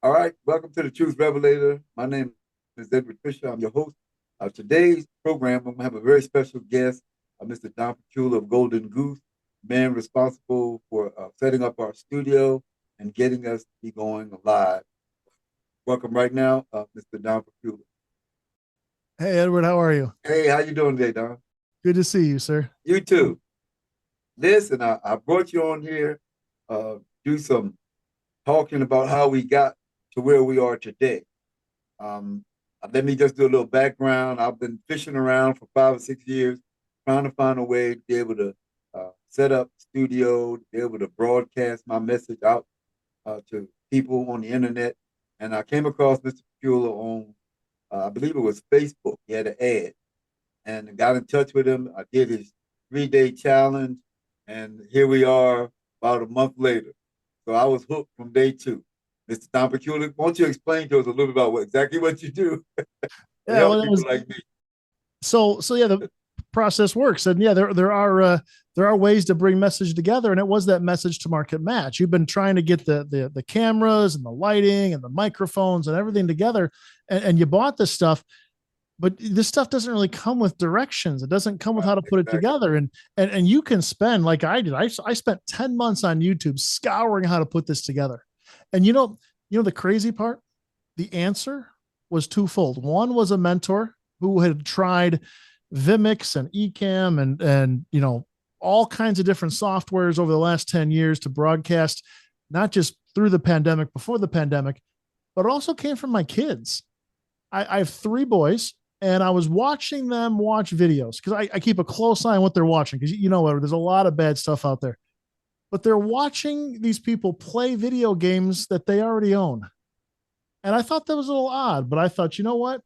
All right, welcome to the Truth Revelator. My name is Edward Fisher. I'm your host. Today's program, I'm going to have a very special guest, Mr. Don Pikula of Golden Goose, man responsible for setting up our studio and getting us to be going live. Welcome right now, Mr. Don Pikula. Hey, Edward, how are you? Hey, how you doing today, Don? Good to see you, sir. You too. Listen, I brought you on here do some talking about how we got to where we are today. Um, Let me just do a little background. I've been fishing around for 5 or 6 years, trying to find a way to be able to set up studio, to be able to broadcast my message out to people on the internet. And I came across Mr. Pula on, I believe it was Facebook. He had an ad, and got in touch with him. I did his 3 day challenge, and here we are about a month later. So I was hooked from day two. Mr. Don Pikula, won't you explain to us a little bit about exactly what you do to Yeah, help well, that people was like me? so yeah, the process works. And yeah, there are ways to bring message together. And it was that message to market match. You've been trying to get the cameras and the lighting and the microphones and everything together, and you bought this stuff, but this stuff doesn't really come with directions. It doesn't come with Right, how to put it exactly. together. And you can spend like I did. I spent 10 months on YouTube scouring how to put this together. And the crazy part, the answer was twofold. One was a mentor who had tried Vimix and Ecamm and all kinds of different softwares over the last 10 years to broadcast, not just through the pandemic, before the pandemic, but it also came from my kids. I have three boys, and I was watching them watch videos because I keep a close eye on what they're watching because you know what, there's a lot of bad stuff out there. But they're watching these people play video games that they already own. And I thought that was a little odd, but I thought, you know what?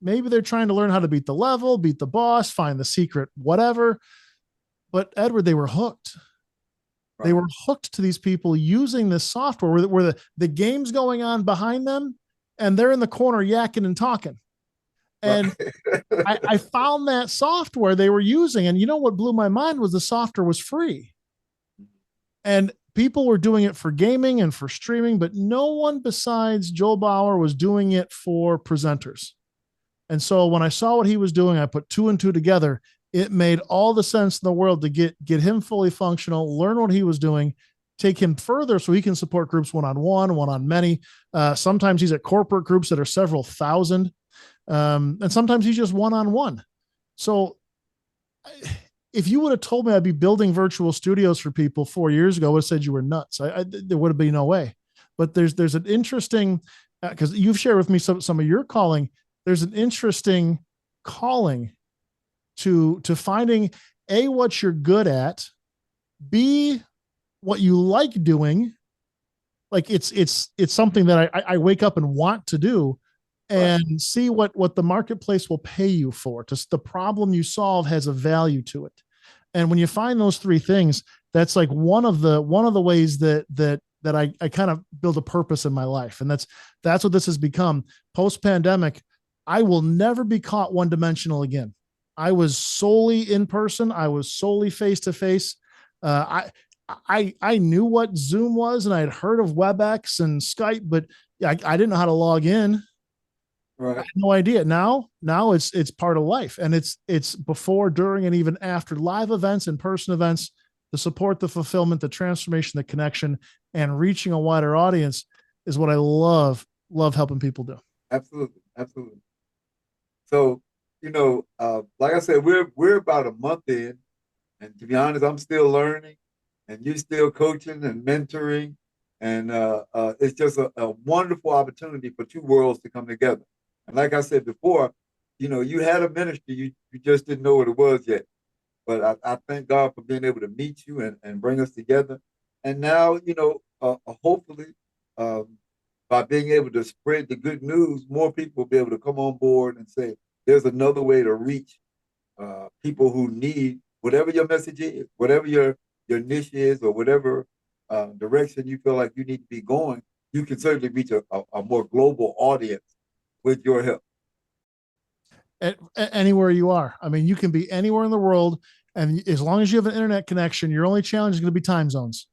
Maybe they're trying to learn how to beat the level, beat the boss, find the secret, whatever. But Edward, they were hooked. They Right, were hooked to these people using this software where the game's going on behind them and they're in the corner yakking and talking. right. And I found that software they were using. And you know what blew my mind was the software was free. And people were doing it for gaming and for streaming, but no one besides Joel Bauer was doing it for presenters. And so when I saw what he was doing, I put two and two together. It made all the sense in the world to get him fully functional, learn what he was doing, take him further so he can support groups one-on-one, one-on-many. Sometimes he's at corporate groups that are several thousand. And sometimes he's just one-on-one. So if you would have told me I'd be building virtual studios for people 4 years ago, I would have said you were nuts. There would have been no way. But there's an interesting, because you've shared with me some of your calling. There's an interesting calling to finding a what you're good at, b what you like doing. Like it's something that I wake up and want to do, Right. and see what the marketplace will pay you for. Just the problem you solve has a value to it. And when you find those three things, that's like one of the ways that I kind of build a purpose in my life. And that's what this has become. Post pandemic, I will never be caught one dimensional again. I was solely in person. I was solely face to face. I knew what Zoom was and I had heard of WebEx and Skype, but I didn't know how to log in. I Right. had no idea. Now it's part of life, and it's before, during, and even after live events, in person events. The support, the fulfillment, the transformation, the connection, and reaching a wider audience is what I love helping people do. Absolutely. Absolutely. So, like I said, we're about a month in, and to be honest, I'm still learning, and you're still coaching and mentoring, and it's just a wonderful opportunity for two worlds to come together. And like I said before, you had a ministry, you just didn't know what it was yet. But I thank God for being able to meet you and bring us together. And now, hopefully, um, by being able to spread the good news, more people will be able to come on board and say, there's another way to reach people who need whatever your message is, whatever your niche is, or whatever direction you feel like you need to be going. You can certainly reach a more global audience with your help. Anywhere you are. I mean, you can be anywhere in the world, and as long as you have an internet connection, your only challenge is going to be time zones.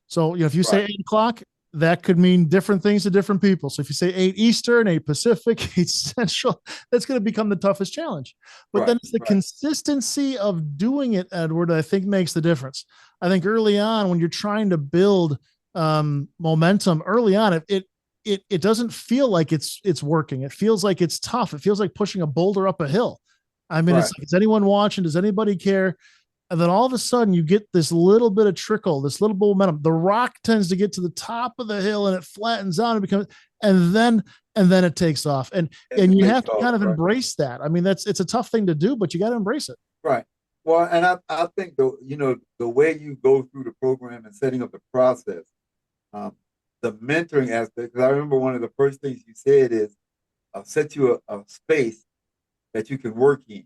So if you say Right. 8 o'clock, that could mean different things to different people. So if you say 8 Eastern, 8 Pacific, 8 Central, that's going to become the toughest challenge. But then Right, it's the right, consistency of doing it, Edward, I think makes the difference. I think early on, when you're trying to build momentum early on, it doesn't feel like it's working. It feels like it's tough. It feels like pushing a boulder up a hill. I mean, it's right. like, is anyone watching? Does anybody care? And then all of a sudden you get this little bit of trickle, this little bit of momentum. The rock tends to get to the top of the hill and it flattens out and becomes, and then and then it takes off. And And it you takes have to off, kind of right, embrace that. I mean, it's a tough thing to do, but you got to embrace it. right. Well, and I think the way you go through the program and setting up the process, um, the mentoring aspect. Because I remember one of the first things you said is, "I'll set you a space that you can work in,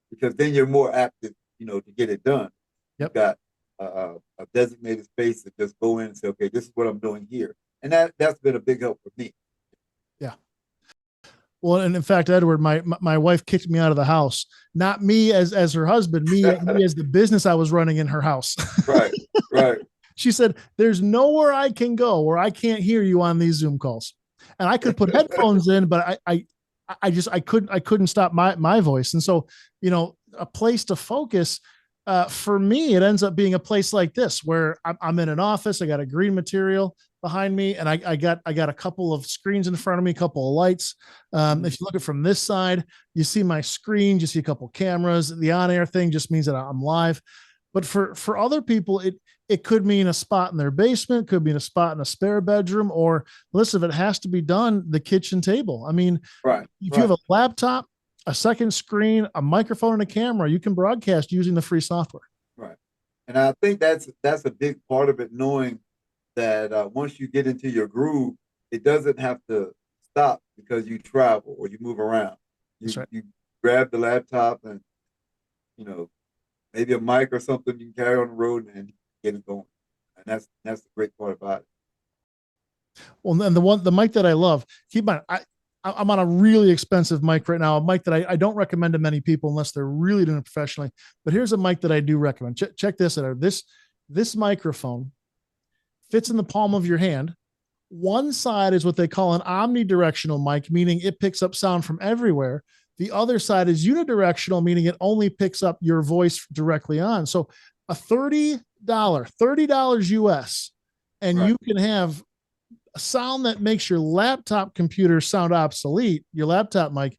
because then you're more apt to, to get it done. You've Yep. got a designated space to just go in and say, okay, this is what I'm doing here, and that's been a big help for me. Yeah. Well, and in fact, Edward, my wife kicked me out of the house. Not me as her husband, me as the business I was running in her house. Right, right. She said, "There's nowhere I can go where I can't hear you on these Zoom calls." And I could put headphones in, but I couldn't stop my voice. And so, a place to focus. For me, it ends up being a place like this where I'm in an office. I got a green material behind me, and I got a couple of screens in front of me, a couple of lights. If you look at from this side, you see my screen, you see a couple of cameras. The on air thing just means that I'm live. But for other people, it could mean a spot in their basement, could mean a spot in a spare bedroom, or listen, if it has to be done, the kitchen table. I mean, Right, if you have right, a laptop, a second screen, a microphone, and a camera, you can broadcast using the free software. right. And I think that's a big part of it, knowing that once you get into your groove, it doesn't have to stop because you travel or you move around. That's You right. you grab the laptop and, you know maybe a mic or something you can carry on the road and get it going. And that's the great part about it. Well, then the mic that I love, keep in mind, I'm on a really expensive mic right now, a mic that I don't recommend to many people unless they're really doing it professionally. But here's a mic that I do recommend. Check this out. This microphone fits in the palm of your hand. One side is what they call an omnidirectional mic, meaning it picks up sound from everywhere. The other side is unidirectional, meaning it only picks up your voice directly on. So a $30 US, and Right, you can have a sound that makes your laptop computer sound obsolete, your laptop mic,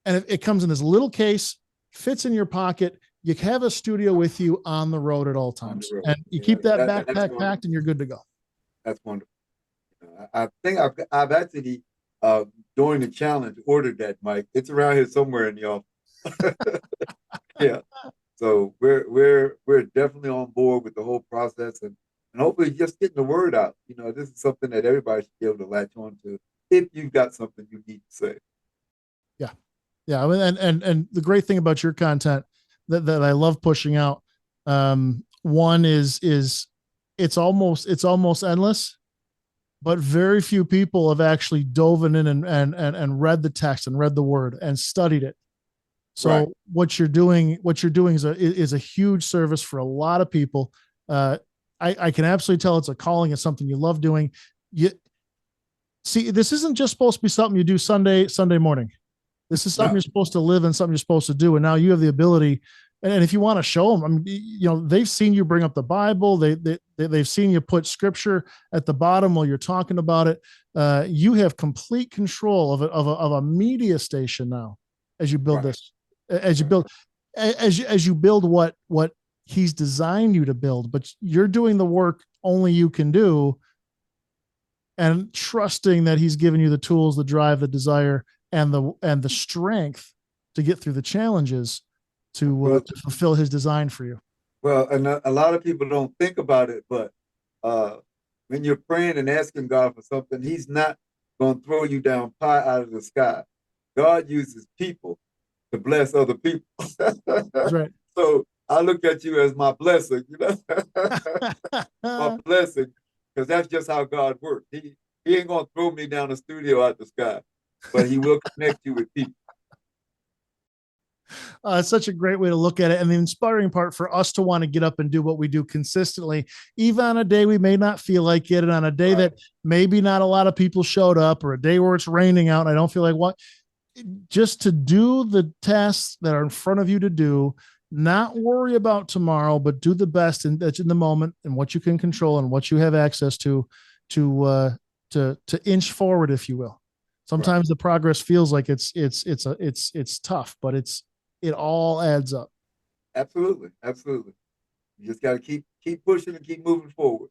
and it comes in this little case, fits in your pocket. You have a studio with you on the road at all on the times, road. and you Yeah, keep that that's backpack wonderful. packed, and you're good to go. That's wonderful. I think I've actually uh, during the challenge ordered that mic. It's around here somewhere in the office. Yeah. So we're definitely on board with the whole process, and hopefully just getting the word out. This is something that everybody should be able to latch on to if you've got something you need to say. Yeah, yeah. I mean, and the great thing about your content that I love pushing out, one is it's almost endless, but very few people have actually dove in and read the text and read the word and studied it. Right. So what you're doing is a huge service for a lot of people. Uh, I can absolutely tell it's a calling. It's something you love doing. You see, this isn't just supposed to be something you do Sunday morning. This is something No. you're supposed to live and something you're supposed to do. And now you have the ability. And if you want to show them, I mean, they've seen you bring up the Bible. They've seen you put scripture at the bottom while you're talking about it. You have complete control of a media station now as you build Right. this, as you Right. build, as you build what he's designed you to build. But you're doing the work only you can do, and trusting that he's given you the tools, the drive, the desire, and the strength to get through the challenges Well, to fulfill his design for you. well, and a lot of people don't think about it, but uh, when you're praying and asking God for something, He's not going to throw you down pie out of the sky. God uses people to bless other people. That's right. So I look at you as my blessing, my blessing, because that's just how God works. He ain't gonna throw me down the studio out the sky, but He will connect you with people. It's such a great way to look at it. And the inspiring part for us to want to get up and do what we do consistently, even on a day we may not feel like it, and on a day Right. that maybe not a lot of people showed up, or a day where it's raining out and I don't feel like what, just to do the tasks that are in front of you to do, not worry about tomorrow, but do the best that's in the moment and what you can control and what you have access to to inch forward, if you will. Right. Sometimes the progress feels like it's tough, but it all adds up. Absolutely. Absolutely. You just got to keep pushing and keep moving forward.